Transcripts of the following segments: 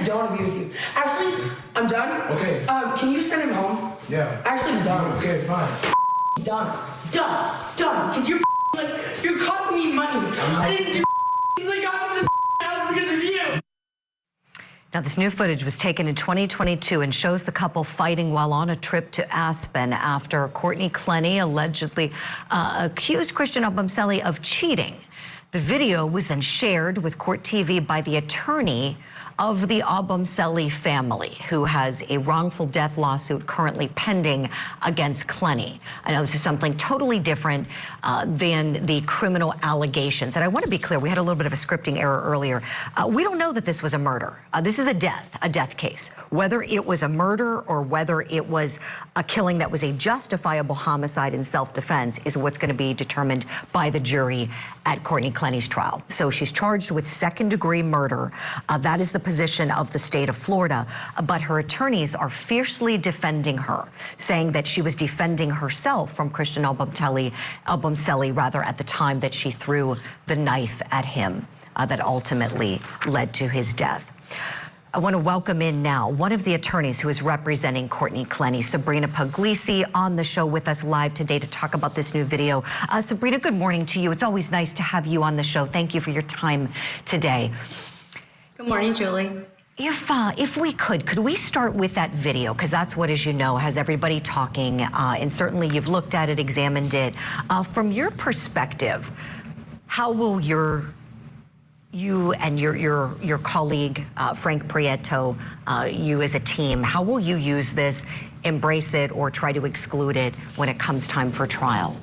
don't want to be with you. Actually, I'm done. Okay. Can you send him home? Yeah. Actually, I'm done. Okay, fine. Done. Because you're costing me money. I didn't do things I got from this house because of you. Now, this new footage was taken in 2022 and shows the couple fighting while on a trip to Aspen after Courtney Clenney allegedly accused Christian Obumseli of cheating. The video was then shared with Court TV by the attorney of the Obumseli family, who has a wrongful death lawsuit currently pending against Clenney. I know this is something totally different than the criminal allegations. And I want to be clear, we had a little bit of a scripting error earlier. We don't know that this was a murder. This is a death case. Whether it was a murder or whether it was a killing that was a justifiable homicide in self-defense is what's going to be determined by the jury at Courtney Clenney's trial. So she's charged with second-degree murder. That is the position of the state of Florida, but her attorneys are fiercely defending her, saying that she was defending herself from Christian Obumseli at the time that she threw the knife at him that ultimately led to his death. I want to welcome in now one of the attorneys who is representing Courtney Clenney, Sabrina Puglisi, on the show with us live today to talk about this new video. Sabrina, good morning to you. It's always nice to have you on the show. Thank you for your time today. Good morning, Julie. If we could we start with that video? Because that's what, as you know, has everybody talking, and certainly you've looked at it, examined it. From your perspective, how will you and your colleague, Frank Prieto, you as a team, how will you use this, embrace it, or try to exclude it when it comes time for trial?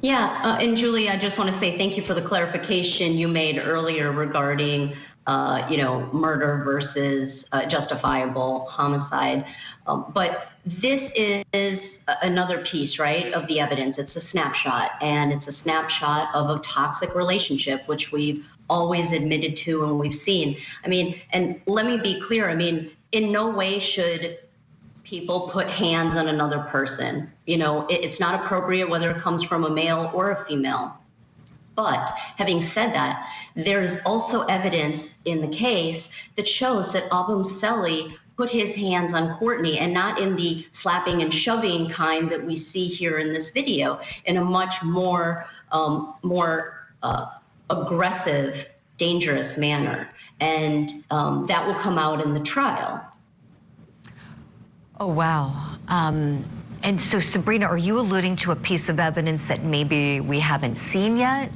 Yeah, and Julie, I just want to say thank you for the clarification you made earlier regarding, murder versus justifiable homicide. But this is another piece, right, of the evidence. It's a snapshot, and it's a snapshot of a toxic relationship, which we've always admitted to and we've seen. I mean, and let me be clear. I mean, in no way should people put hands on another person. You know, it's not appropriate whether it comes from a male or a female. But having said that, there's also evidence in the case that shows that Obumseli put his hands on Courtney, and not in the slapping and shoving kind that we see here in this video, in a much more aggressive, dangerous manner. And that will come out in the trial. Oh, wow. And so, Sabrina, are you alluding to a piece of evidence that maybe we haven't seen yet?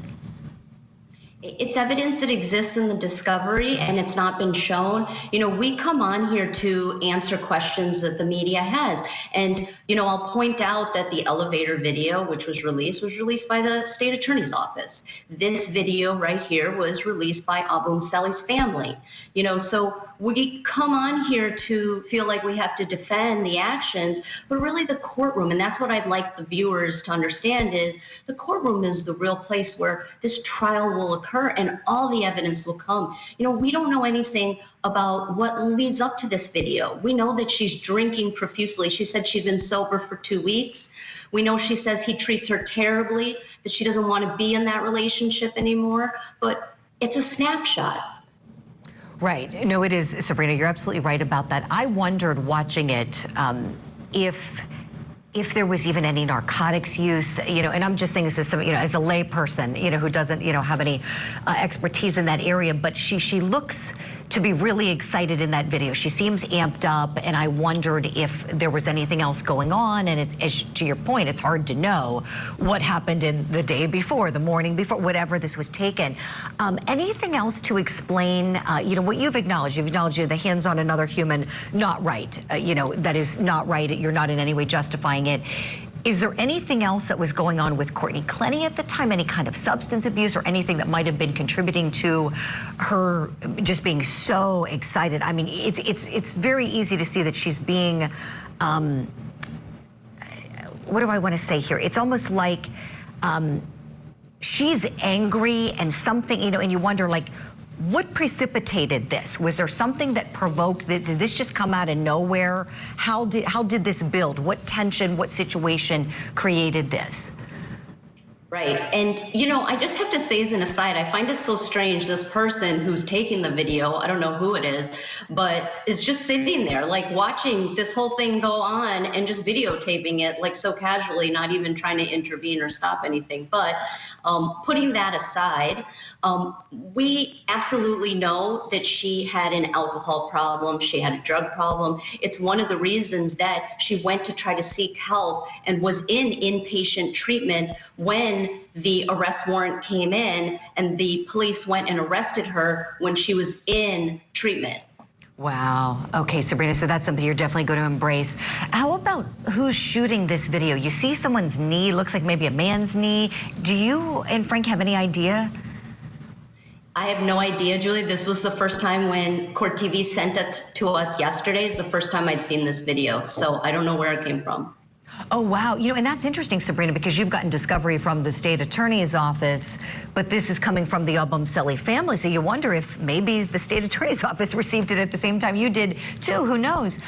It's evidence that exists in the discovery, and it's not been shown. You know, we come on here to answer questions that the media has. And, you know, I'll point out that the elevator video, which was released by the state attorney's office. This video right here was released by Obumseli's family. You know, so we come on here to feel like we have to defend the actions, but really the courtroom, and that's what I'd like the viewers to understand, is the courtroom is the real place where this trial will occur and all the evidence will come. You know, we don't know anything about what leads up to this video. We know that she's drinking profusely. She said she'd been sober for 2 weeks. We know she says he treats her terribly, that she doesn't want to be in that relationship anymore, but it's a snapshot. Right. No, it is, Sabrina. You're absolutely right about that. I wondered watching it if there was even any narcotics use, you know, and I'm just saying this, you know, as a lay person, you know, who doesn't, you know, have any expertise in that area, but she looks to be really excited in that video. She seems amped up, and I wondered if there was anything else going on. And to your point, it's hard to know what happened in the day before, the morning before, whatever this was taken. Anything else to explain, you know, what you've acknowledged? You've acknowledged, you know, the hands on another human, not right. You know, that is not right. You're not in any way justifying it. Is there anything else that was going on with Courtney Clenney at the time? Any kind of substance abuse or anything that might have been contributing to her just being so excited? I mean, it's very easy to see that she's being, what do I want to say here? It's almost like she's angry and something, you know, and you wonder, like, what precipitated this? Was there something that provoked this? Did this just come out of nowhere? How did this build? What tension, what situation created this? Right. And, I just have to say as an aside, I find it so strange. This person who's taking the video, I don't know who it is, but is just sitting there, like watching this whole thing go on and just videotaping it, like so casually, not even trying to intervene or stop anything. But putting that aside, we absolutely know that she had an alcohol problem. She had a drug problem. It's one of the reasons that she went to try to seek help and was in inpatient treatment when the arrest warrant came in and the police went and arrested her when she was in treatment. Wow. Okay, Sabrina, so that's something you're definitely going to embrace. How about who's shooting this video? You see someone's knee, looks like maybe a man's knee. Do you and Frank have any idea? I have no idea, Julie. This was the first time when Court TV sent it to us yesterday. It's the first time I'd seen this video, so I don't know where it came from. Oh, wow. And that's interesting, Sabrina, because you've gotten discovery from the state attorney's office, but this is coming from the Obumseli family. So you wonder if maybe the state attorney's office received it at the same time you did, too. Who knows?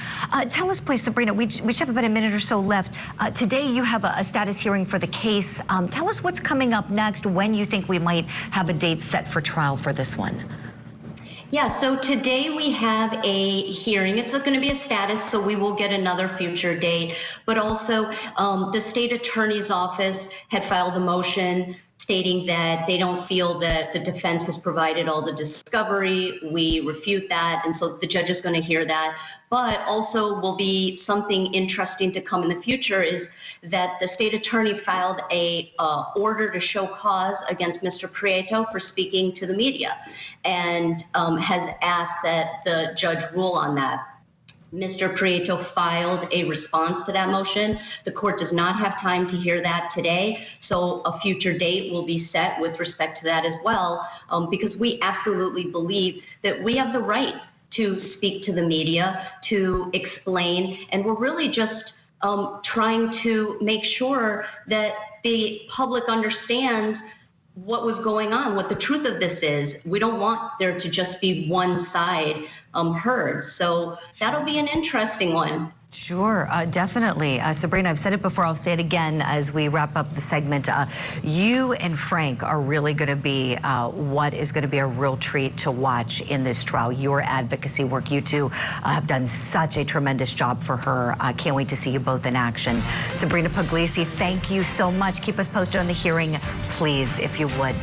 Tell us, please, Sabrina, we just have about a minute or so left. Today, you have a status hearing for the case. Tell us what's coming up next, when you think we might have a date set for trial for this one. Yeah, so today we have a hearing. It's going to be a status, so we will get another future date. But also, the state attorney's office had filed a motion stating that they don't feel that the defense has provided all the discovery. We refute that, and so the judge is going to hear that. But also will be something interesting to come in the future is that the state attorney filed a order to show cause against Mr. Prieto for speaking to the media, and has asked that the judge rule on that. Mr. Prieto filed a response to that motion. The court does not have time to hear that today, so a future date will be set with respect to that as well, because we absolutely believe that we have the right to speak to the media, to explain, and we're really just trying to make sure that the public understands what was going on, what the truth of this is. We don't want there to just be one side heard. So that'll be an interesting one. Sure, definitely. Sabrina, I've said it before, I'll say it again as we wrap up the segment. You and Frank are really going to be what is going to be a real treat to watch in this trial. Your advocacy work, you two have done such a tremendous job for her. I can't wait to see you both in action. Sabrina Puglisi, thank you so much. Keep us posted on the hearing, please, if you would.